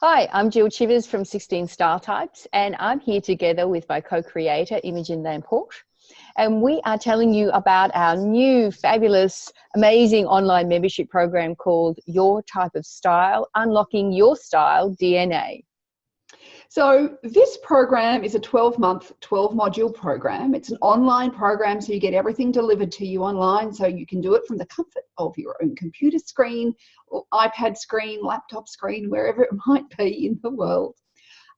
Hi, I'm Jill Chivers from 16 Style Types, and I'm here together with my co-creator, Imogen Lamport. And we are telling you about our new, fabulous, amazing online membership program called Your Type of Style, Unlocking Your Style DNA. So this program is a 12-month, 12-module program. It's an online program, so you get everything delivered to you online, so you can do it from the comfort of your own computer screen or iPad screen, laptop screen, wherever it might be in the world.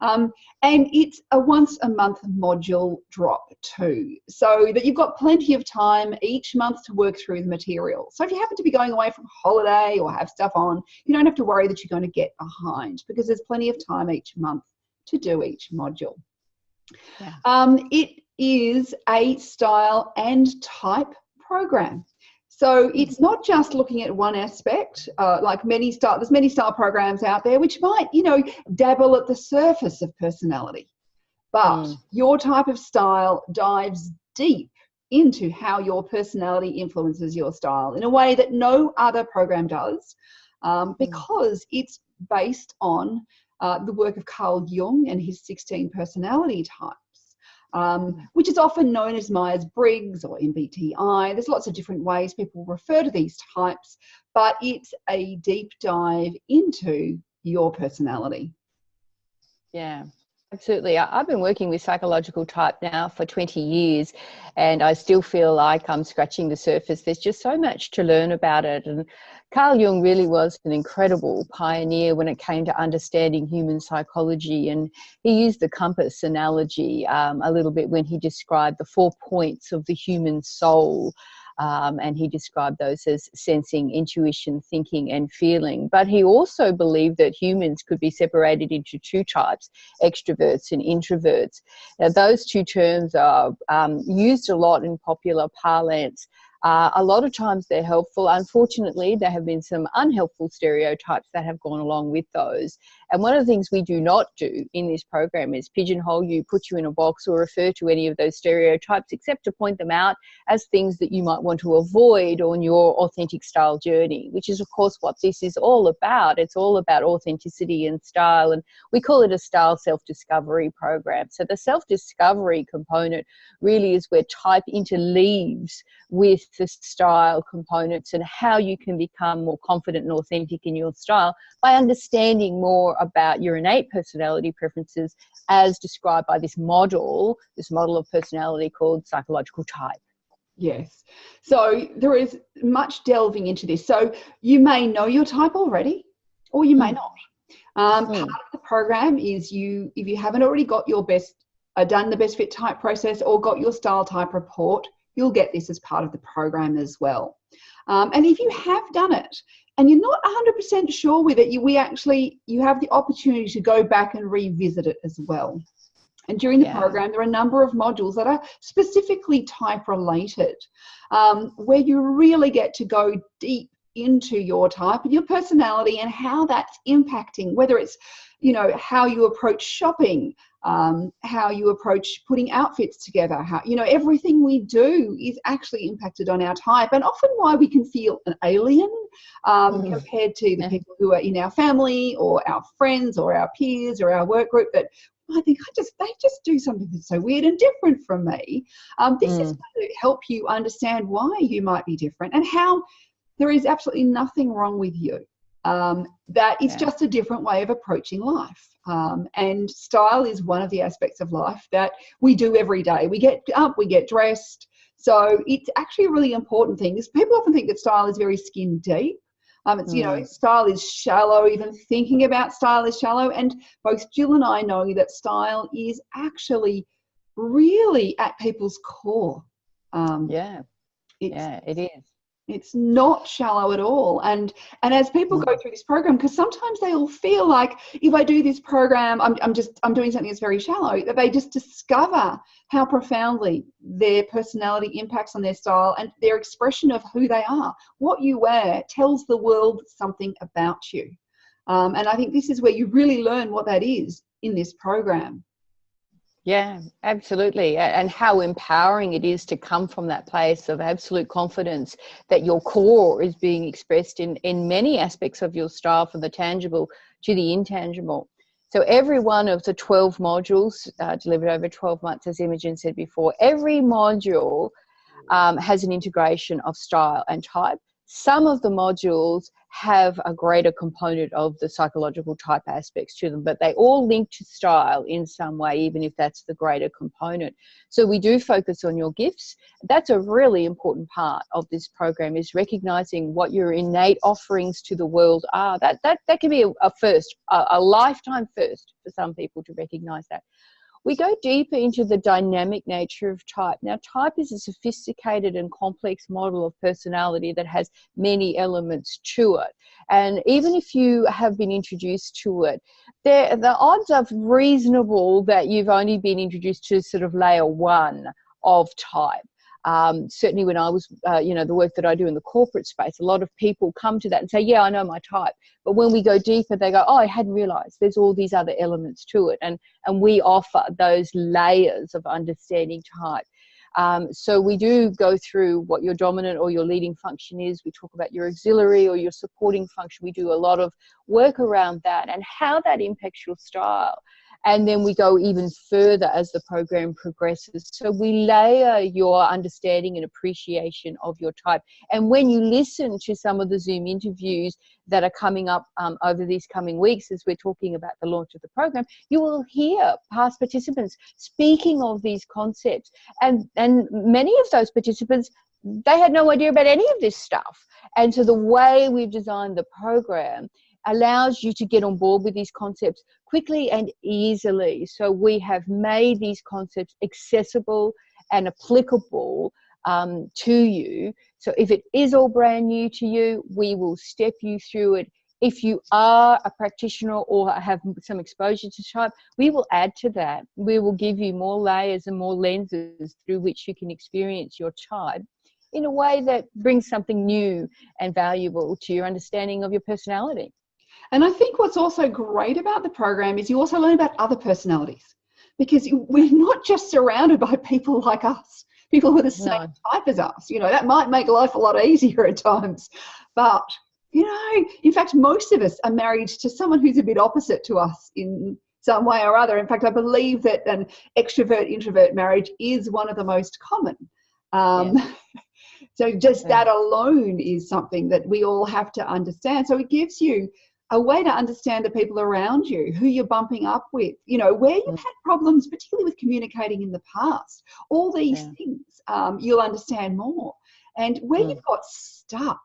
And it's a once-a-month module drop too, so that you've got plenty of time each month to work through the material. So if you happen to be going away from holiday or have stuff on, you don't have to worry that you're going to get behind, because there's plenty of time each month to do each module. Yeah. It is a style and type program. So it's not just looking at one aspect, like there's many style programs out there which might, dabble at the surface of personality. But Your Type of Style dives deep into how your personality influences your style in a way that no other program does, because it's based on the work of Carl Jung and his 16 personality types, which is often known as Myers-Briggs or MBTI. There's lots of different ways people refer to these types, but it's a deep dive into your personality. Yeah. Absolutely. I've been working with psychological type now for 20 years, and I still feel like I'm scratching the surface. There's just so much to learn about it. And Carl Jung really was an incredible pioneer when it came to understanding human psychology. And he used the compass analogy a little bit when he described the 4 points of the human soul. And he described those as sensing, intuition, thinking, and feeling. But he also believed that humans could be separated into two types, extroverts and introverts. Now, those two terms are used a lot in popular parlance. A lot of times they're helpful. Unfortunately, there have been some unhelpful stereotypes that have gone along with those. And one of the things we do not do in this program is pigeonhole you, put you in a box, or refer to any of those stereotypes, except to point them out as things that you might want to avoid on your authentic style journey, which is, of course, what this is all about. It's all about authenticity and style, and we call it a style self-discovery program. So the self-discovery component really is where type interleaves with the style components and how you can become more confident and authentic in your style by understanding more about your innate personality preferences as described by this model of personality called psychological type. Yes. So there is much delving into this. So you may know your type already, or you may not. Part of the program is if you haven't already got your done the best fit type process or got your style type report, you'll get this as part of the program as well. And if you have done it and you're not 100% sure with it, you have the opportunity to go back and revisit it as well. And during the program, there are a number of modules that are specifically type related, where you really get to go deep into your type and your personality and how that's impacting, whether it's, how you approach shopping, how you approach putting outfits together, how, everything we do is actually impacted on our type, and often why we can feel an alien compared to the people who are in our family or our friends or our peers or our work group that I think they just do something that's so weird and different from me. This is going to help you understand why you might be different and how there is absolutely nothing wrong with you. That it's just a different way of approaching life. And style is one of the aspects of life that we do every day. We get up, we get dressed. So it's actually a really important thing. Because people often think that style is very skin deep. Style is shallow. Even thinking about style is shallow. And both Jill and I know that style is actually really at people's core. It is. It's not shallow at all. And as people go through this program, because sometimes they'll feel like if I do this program, I'm doing something that's very shallow, that they just discover how profoundly their personality impacts on their style and their expression of who they are. What you wear tells the world something about you. And I think this is where you really learn what that is in this program. Yeah, absolutely. And how empowering it is to come from that place of absolute confidence that your core is being expressed in many aspects of your style, from the tangible to the intangible. So every one of the 12 modules delivered over 12 months, as Imogen said before, every module has an integration of style and type. Some of the modules have a greater component of the psychological type aspects to them, but they all link to style in some way, even if that's the greater component. So we do focus on your gifts. That's a really important part of this program, is recognizing what your innate offerings to the world are. That can be a first, a lifetime first for some people to recognize that. We go deeper into the dynamic nature of type. Now, type is a sophisticated and complex model of personality that has many elements to it. And even if you have been introduced to it, the odds are reasonable that you've only been introduced to sort of layer one of type. Certainly when I was, the work that I do in the corporate space, a lot of people come to that and say, yeah, I know my type. But when we go deeper, they go, oh, I hadn't realized there's all these other elements to it. And we offer those layers of understanding type. So we do go through what your dominant or your leading function is. We talk about your auxiliary or your supporting function. We do a lot of work around that and how that impacts your style. And then we go even further as the program progresses. So we layer your understanding and appreciation of your type. And when you listen to some of the Zoom interviews that are coming up over these coming weeks, as we're talking about the launch of the program, you will hear past participants speaking of these concepts. And many of those participants, they had no idea about any of this stuff. And so the way we've designed the program allows you to get on board with these concepts quickly and easily. So we have made these concepts accessible and applicable to you. So if it is all brand new to you, we will step you through it. If you are a practitioner or have some exposure to type, we will add to that. We will give you more layers and more lenses through which you can experience your type in a way that brings something new and valuable to your understanding of your personality. And I think what's also great about the program is you also learn about other personalities, because we're not just surrounded by people like us, people who are the same type as us. That might make life a lot easier at times. But, in fact, most of us are married to someone who's a bit opposite to us in some way or other. In fact, I believe that an extrovert-introvert marriage is one of the most common. So just that alone is something that we all have to understand. So it gives you a way to understand the people around you, who you're bumping up with, where you've had problems, particularly with communicating in the past. All these things you'll understand more. And where you've got stuck,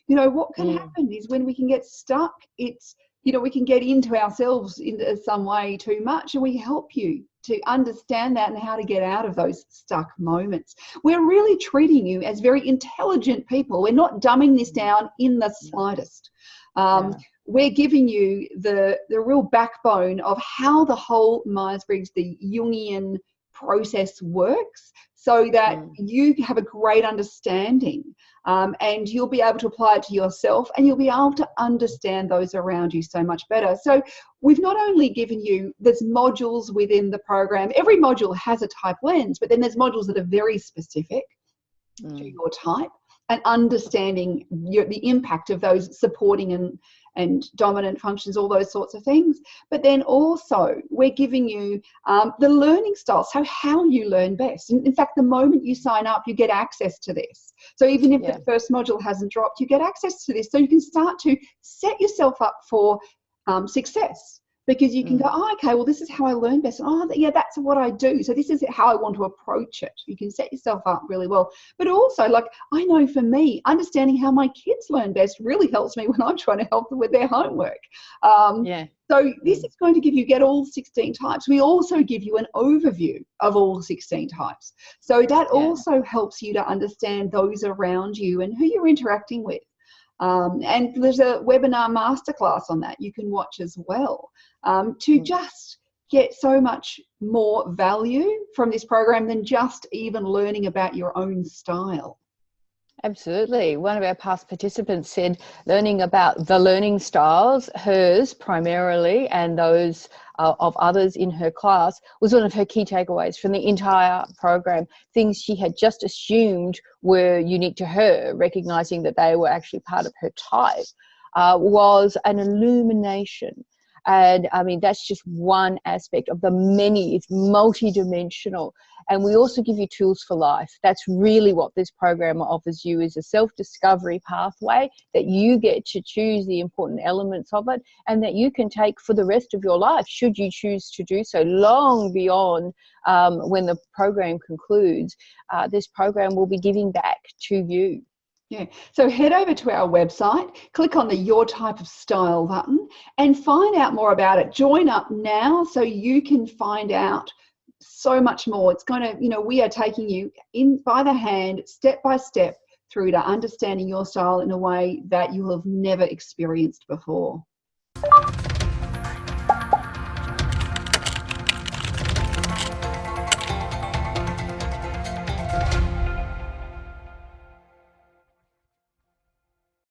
what can happen is when we can get stuck, it's, we can get into ourselves in some way too much, and we help you to understand that and how to get out of those stuck moments. We're really treating you as very intelligent people. We're not dumbing this down in the slightest. We're giving you the real backbone of how the whole Myers-Briggs, the Jungian process works, so that you have a great understanding, and you'll be able to apply it to yourself, and you'll be able to understand those around you so much better. So we've not only given you, there's modules within the program. Every module has a type lens, but then there's modules that are very specific to your type, and understanding the impact of those supporting and dominant functions, all those sorts of things. But then also we're giving you the learning style, so how you learn best. In fact, the moment you sign up, you get access to this. So even if the first module hasn't dropped, you get access to this, so you can start to set yourself up for success. Because you can go, oh, okay, well, this is how I learn best. Oh, yeah, that's what I do. So this is how I want to approach it. You can set yourself up really well. But also, like, I know for me, understanding how my kids learn best really helps me when I'm trying to help them with their homework. So this is going to get all 16 types. We also give you an overview of all 16 types. So that also helps you to understand those around you and who you're interacting with. And there's a webinar masterclass on that you can watch as well, to just get so much more value from this program than just even learning about your own style. Absolutely. One of our past participants said learning about the learning styles, hers primarily, and those of others in her class, was one of her key takeaways from the entire program. Things she had just assumed were unique to her, recognizing that they were actually part of her type, was an illumination. And I mean, that's just one aspect of the many. It's multidimensional. And we also give you tools for life. That's really what this program offers you, is a self-discovery pathway that you get to choose the important elements of it, and that you can take for the rest of your life, should you choose to do so, long beyond when the program concludes. This program will be giving back to you. Yeah. So head over to our website, click on the Your Type of Style button and find out more about it. Join up now so you can find out so much more. It's going to, we are taking you in by the hand, step by step, through to understanding your style in a way that you have never experienced before.